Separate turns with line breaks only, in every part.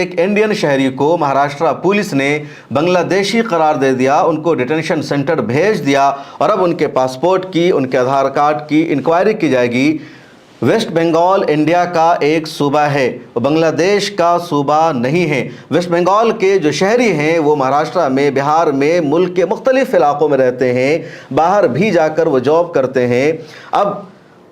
एक इंडियन शहरी को महाराष्ट्र पुलिस ने बांग्लादेशी करार दे दिया, उनको डिटेंशन सेंटर भेज दिया और अब उनके पासपोर्ट की, उनके आधार कार्ड की इंक्वायरी की जाएगी। वेस्ट बंगाल इंडिया का एक सूबा है, बांग्लादेश का सूबा नहीं है। वेस्ट बंगाल के जो शहरी हैं वो महाराष्ट्र में, बिहार में, मुल्क के मुख्तलिफ इलाकों में रहते हैं, बाहर भी जाकर वो जॉब करते हैं। अब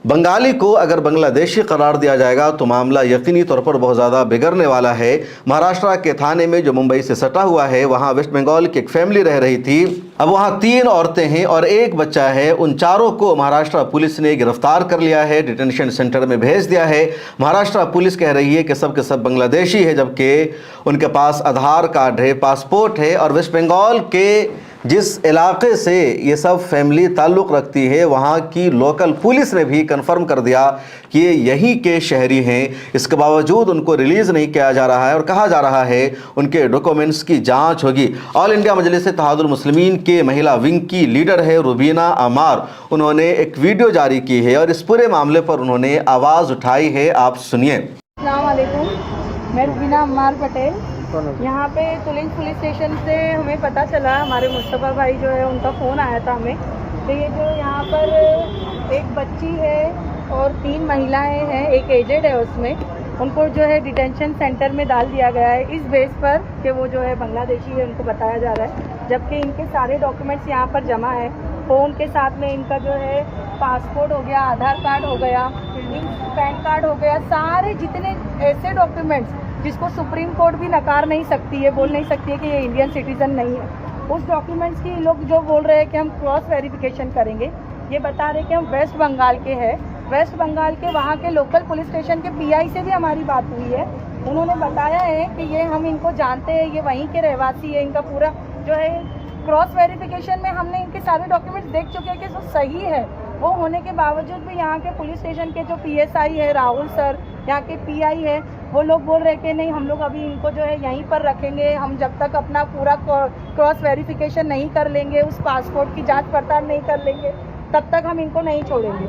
बंगाली को अगर बांग्लादेशी करार दिया जाएगा तो मामला यकीनी तौर पर बहुत ज़्यादा बिगड़ने वाला है। महाराष्ट्र के थाने में जो मुंबई से सटा हुआ है, वहाँ वेस्ट बंगाल की एक फैमिली रह रही थी। अब वहाँ 3 औरतें हैं और एक बच्चा है। उन चारों को महाराष्ट्र पुलिस ने गिरफ्तार कर लिया है, डिटेंशन सेंटर में भेज दिया है। महाराष्ट्र पुलिस कह रही है कि सब के सब बांग्लादेशी है, जबकि उनके पास आधार कार्ड है, पासपोर्ट है। और वेस्ट बंगाल के जिस इलाके से ये सब फैमिली ताल्लुक़ रखती है, वहाँ की लोकल पुलिस ने भी कंफर्म कर दिया कि ये यहीं के शहरी हैं। इसके बावजूद उनको रिलीज़ नहीं किया जा रहा है और कहा जा रहा है उनके डॉक्यूमेंट्स की जांच होगी। ऑल इंडिया मजलिस इत्तेहादुल मुस्लिमीन के महिला विंग की लीडर है रुबीना अमार, उन्होंने एक वीडियो जारी की है और इस पूरे मामले पर उन्होंने आवाज़ उठाई है। आप सुनिए।
अस्सलाम वालेकुम, मैं रुबीना अम्मार पटेल। यहाँ पे तुलिंग पुलिस स्टेशन से हमें पता चला, हमारे मुस्तफ़ा भाई जो है उनका फ़ोन आया था हमें, तो ये जो यहाँ पर एक बच्ची है और 3 महिलाएं हैं, एक एजेड है, उसमें उनको जो है डिटेंशन सेंटर में डाल दिया गया है इस बेस पर कि वो जो है बांग्लादेशी है, उनको बताया जा रहा है। जबकि इनके सारे डॉक्यूमेंट्स यहाँ पर जमा है। फ़ोन के साथ में इनका जो है पासपोर्ट हो गया, आधार कार्ड हो गया, पैन कार्ड हो गया, सारे जितने ऐसे डॉक्यूमेंट्स जिसको सुप्रीम कोर्ट भी नकार नहीं सकती है, बोल नहीं सकती है कि ये इंडियन सिटीज़न नहीं है, उस डॉक्यूमेंट्स की लोग जो बोल रहे हैं कि हम क्रॉस वेरिफिकेशन करेंगे, ये बता रहे कि हम वेस्ट बंगाल के हैं। वेस्ट बंगाल के वहाँ के लोकल पुलिस स्टेशन के पीआई से भी हमारी बात हुई है। उन्होंने बताया है कि ये हम इनको जानते हैं, ये वहीं के रहवासी है। इनका पूरा जो है क्रॉस वेरिफिकेशन में हमने इनके सारे डॉक्यूमेंट्स देख चुके हैं कि जो सही है, वो होने के बावजूद भी यहाँ के पुलिस स्टेशन के जो पीएसआई है राहुल सर, यहाँ के पीआई है, वो लोग बोल रहे कि नहीं, हम लोग अभी इनको जो है यहीं पर रखेंगे, हम जब तक अपना पूरा क्रॉस वेरिफिकेशन नहीं कर लेंगे, उस पासपोर्ट की जांच पड़ताल नहीं कर लेंगे, तब तक हम इनको नहीं छोड़ेंगे।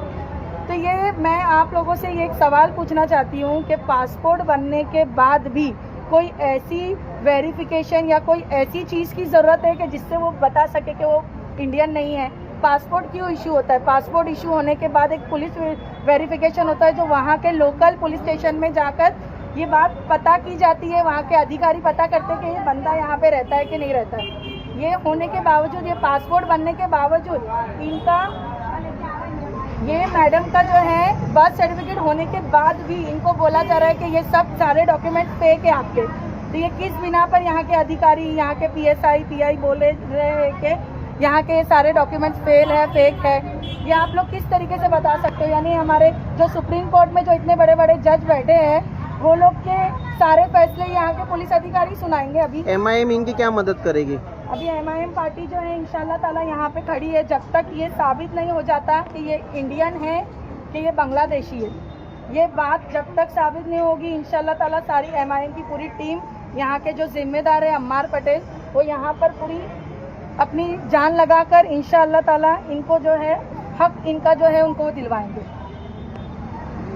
तो ये मैं आप लोगों से ये एक सवाल पूछना चाहती हूँ कि पासपोर्ट बनने के बाद भी कोई ऐसी वेरिफिकेशन या कोई ऐसी चीज़ की ज़रूरत है कि जिससे वो बता सके कि वो इंडियन नहीं है? पासपोर्ट क्यों इशू होता है? पासपोर्ट इशू होने के बाद एक पुलिस वेरिफिकेशन होता है, जो वहाँ के लोकल पुलिस स्टेशन में जाकर ये बात पता की जाती है। वहाँ के अधिकारी पता करते हैं कि ये बंदा यहाँ पे रहता है कि नहीं रहता है। ये होने के बावजूद, ये पासपोर्ट बनने के बावजूद, इनका ये मैडम का जो है बर्थ सर्टिफिकेट होने के बाद भी इनको बोला जा रहा है कि ये सब सारे डॉक्यूमेंट फेक है आपके। तो ये किस बिना पर यहाँ के अधिकारी, यहाँ के पीएसआई पीआई बोले रहे हैं कि यहाँ के सारे डॉक्यूमेंट्स फेल है, फेक है? ये आप लोग किस तरीके से बता सकते हो? यानी हमारे जो सुप्रीम कोर्ट में जो इतने बड़े बड़े जज बैठे हैं, वो लोग के सारे फैसले यहाँ के पुलिस अधिकारी सुनाएंगे। अभी
MIM इनकी क्या मदद करेगी?
अभी MIM पार्टी जो है इंशाल्लाह ताला यहाँ पे खड़ी है। जब तक ये साबित नहीं हो जाता कि ये इंडियन है कि ये बांग्लादेशी है, ये बात जब तक साबित नहीं होगी, इंशाल्लाह ताला सारी MIM की पूरी टीम, यहाँ के जो जिम्मेदार है अम्मार पटेल, वो यहाँ पर पूरी अपनी जान लगाकर इंशाअल्लाह ताला इनको जो है हक इनका जो है उनको दिलवाएंगे।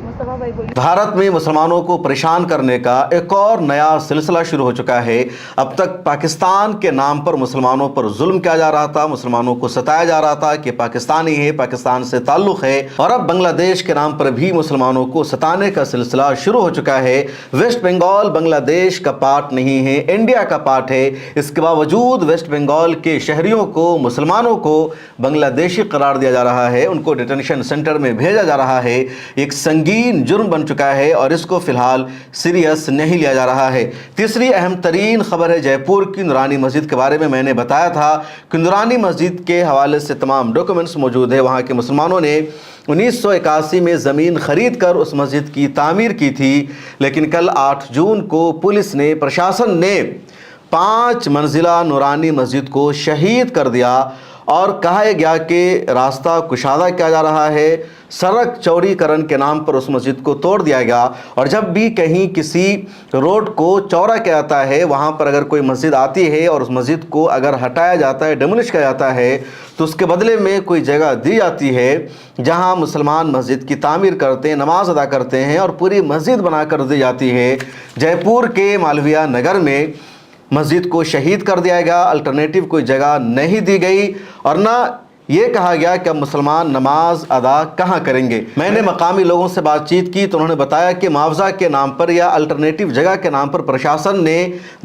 मुस्तफा भाई बोलिए।
भारत में मुसलमानों को परेशान करने का एक और नया सिलसिला शुरू हो चुका है। अब तक पाकिस्तान के नाम पर मुसलमानों पर जुल्म किया जा रहा था, मुसलमानों को सताया जा रहा था कि पाकिस्तानी है, पाकिस्तान से ताल्लुक़ है, और अब बांग्लादेश के नाम पर भी मुसलमानों को सताने का सिलसिला शुरू हो चुका है। वेस्ट बंगाल बांग्लादेश का पार्ट नहीं है, इंडिया का पार्ट है। इसके बावजूद वेस्ट बंगाल के शहरियों को, मुसलमानों को बांग्लादेशी करार दिया जा रहा है, उनको डिटेंशन सेंटर में भेजा जा रहा है। एक संगीन जुर्म बन चुका है और इसको फिलहाल सीरियस नहीं लिया जा रहा है। तीसरी अहम तरीन खबर है जयपुर की नूरानी मस्जिद के बारे में। मैंने बताया था कि नूरानी मस्जिद के हवाले से तमाम डॉक्यूमेंट्स मौजूद है। वहाँ के मुसलमानों ने 1981 में ज़मीन खरीद कर उस मस्जिद की तामीर की थी, लेकिन कल 8 जून को पुलिस ने, प्रशासन ने 5 मंजिला नूरानी मस्जिद को शहीद कर दिया और कहा गया कि रास्ता कुशादा किया जा रहा है, सड़क चौड़ीकरण के नाम पर उस मस्जिद को तोड़ दिया गया। और जब भी कहीं किसी रोड को चौड़ा किया जाता है, वहाँ पर अगर कोई मस्जिद आती है और उस मस्जिद को अगर हटाया जाता है, डिमोलिश किया जाता है, तो उसके बदले में कोई जगह दी जाती है जहाँ मुसलमान मस्जिद की तामीर करते हैं, नमाज अदा करते हैं और पूरी मस्जिद बनाकर दी जाती है। जयपुर के मालवीय नगर में मस्जिद को शहीद कर दिया गया, अल्टरनेटिव कोई जगह नहीं दी गई और ना ये कहा गया कि अब मुसलमान नमाज अदा कहाँ करेंगे। मैंने मकामी लोगों से बातचीत की तो उन्होंने बताया कि मुआवजा के नाम पर या अल्टरनेटिव जगह के नाम पर प्रशासन ने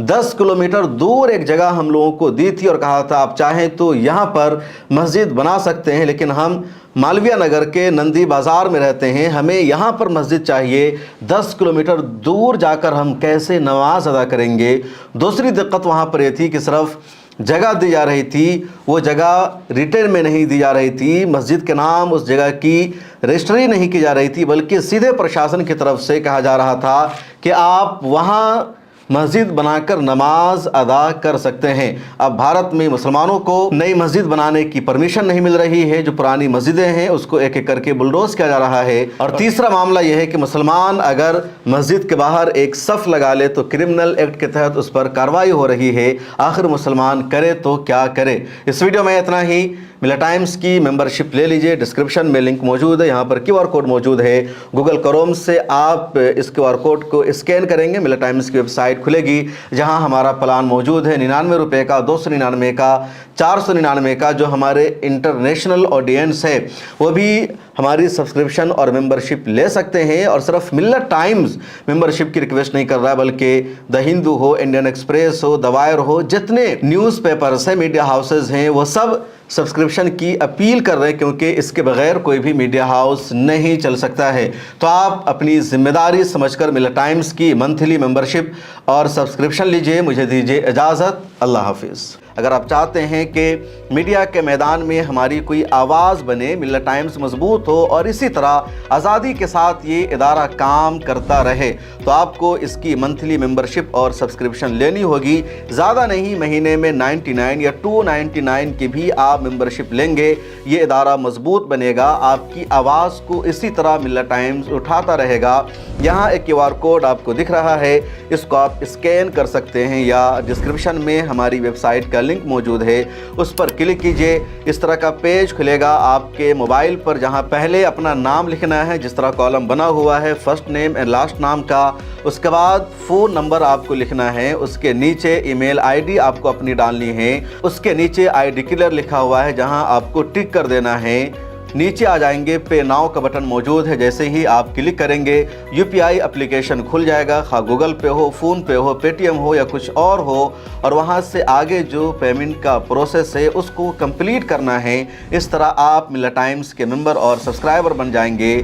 10 किलोमीटर दूर एक जगह हम लोगों को दी थी और कहा था आप चाहें तो यहाँ पर मस्जिद बना सकते हैं, लेकिन हम मालवीय नगर के नंदी बाज़ार में रहते हैं, हमें यहाँ पर मस्जिद चाहिए, 10 किलोमीटर दूर जाकर हम कैसे नमाज अदा करेंगे। दूसरी दिक्कत वहाँ पर यह थी कि सिर्फ जगह दी जा रही थी, वो जगह रिटेल में नहीं दी जा रही थी, मस्जिद के नाम उस जगह की रजिस्ट्री नहीं की जा रही थी, बल्कि सीधे प्रशासन की तरफ से कहा जा रहा था कि आप वहाँ मस्जिद बनाकर नमाज अदा कर सकते हैं। अब भारत में मुसलमानों को नई मस्जिद बनाने की परमिशन नहीं मिल रही है, जो पुरानी मस्जिदें हैं उसको एक एक करके बुलडोज किया जा रहा है। और तीसरा मामला यह है कि मुसलमान अगर मस्जिद के बाहर एक सफ़ लगा ले तो क्रिमिनल एक्ट के तहत उस पर कार्रवाई हो रही है। आखिर मुसलमान करे तो क्या करे। इस वीडियो में इतना ही। मिला टाइम्स की मेंबरशिप ले लीजिए, डिस्क्रिप्शन में लिंक मौजूद है, यहाँ पर QR कोड मौजूद है। गूगल क्रोम से आप इस QR कोड को स्कैन करेंगे, मिला टाइम्स की वेबसाइट खुलेगी जहाँ हमारा प्लान मौजूद है 99 रुपये का, 299 का, 499 का। जो हमारे इंटरनेशनल ऑडियंस है वो भी हमारी सब्सक्रिप्शन और मेंबरशिप ले सकते हैं। और सिर्फ मिल्लत टाइम्स मेंबरशिप की रिक्वेस्ट नहीं कर रहा है, बल्कि द हिंदू हो, इंडियन एक्सप्रेस हो, द वायर हो, जितने न्यूज़पेपर्स हैं, मीडिया हाउसेज हैं, वो सब सब्सक्रिप्शन की अपील कर रहे हैं, क्योंकि इसके बगैर कोई भी मीडिया हाउस नहीं चल सकता है। तो आप अपनी जिम्मेदारी समझकर मिल्लत टाइम्स की मंथली मेंबरशिप और सब्सक्रिप्शन लीजिए। मुझे दीजिए इजाज़त। अल्लाह हाफिज़। अगर आप चाहते हैं कि मीडिया के मैदान में हमारी कोई आवाज़ बने, मिल्लत टाइम्स मजबूत हो और इसी तरह आज़ादी के साथ ये इदारा काम करता रहे, तो आपको इसकी मंथली मेंबरशिप और सब्सक्रिप्शन लेनी होगी। ज़्यादा नहीं, महीने में 99 या 299 की भी आप मेंबरशिप लेंगे, ये इदारा मजबूत बनेगा। आपकी आवाज़ को इसी तरह मिल्लत टाइम्स उठाता रहेगा। यहाँ एक QR कोड आपको दिख रहा है, इसको आप स्कैन कर सकते हैं या डिस्क्रिप्शन में हमारी वेबसाइट का लिंक मौजूद है, उस पर क्लिक कीजिए। इस तरह का पेज खुलेगा आपके मोबाइल पर, जहां पहले अपना नाम लिखना है, जिस तरह कॉलम बना हुआ है फर्स्ट नेम एंड लास्ट नाम का। उसके बाद फ़ोन नंबर आपको लिखना है, उसके नीचे ईमेल ID आपको अपनी डालनी है, उसके नीचे I डिक्लेयर लिखा हुआ है जहां आपको टिक कर देना है। नीचे आ जाएंगे, पे नाउ का बटन मौजूद है, जैसे ही आप क्लिक करेंगे UPI एप्लीकेशन खुल जाएगा, खा गूगल पे हो, फ़ोन पे हो, पेटीएम हो या कुछ और हो, और वहां से आगे जो पेमेंट का प्रोसेस है उसको कंप्लीट करना है। इस तरह आप मिल्लत टाइम्स के मेंबर और सब्सक्राइबर बन जाएंगे।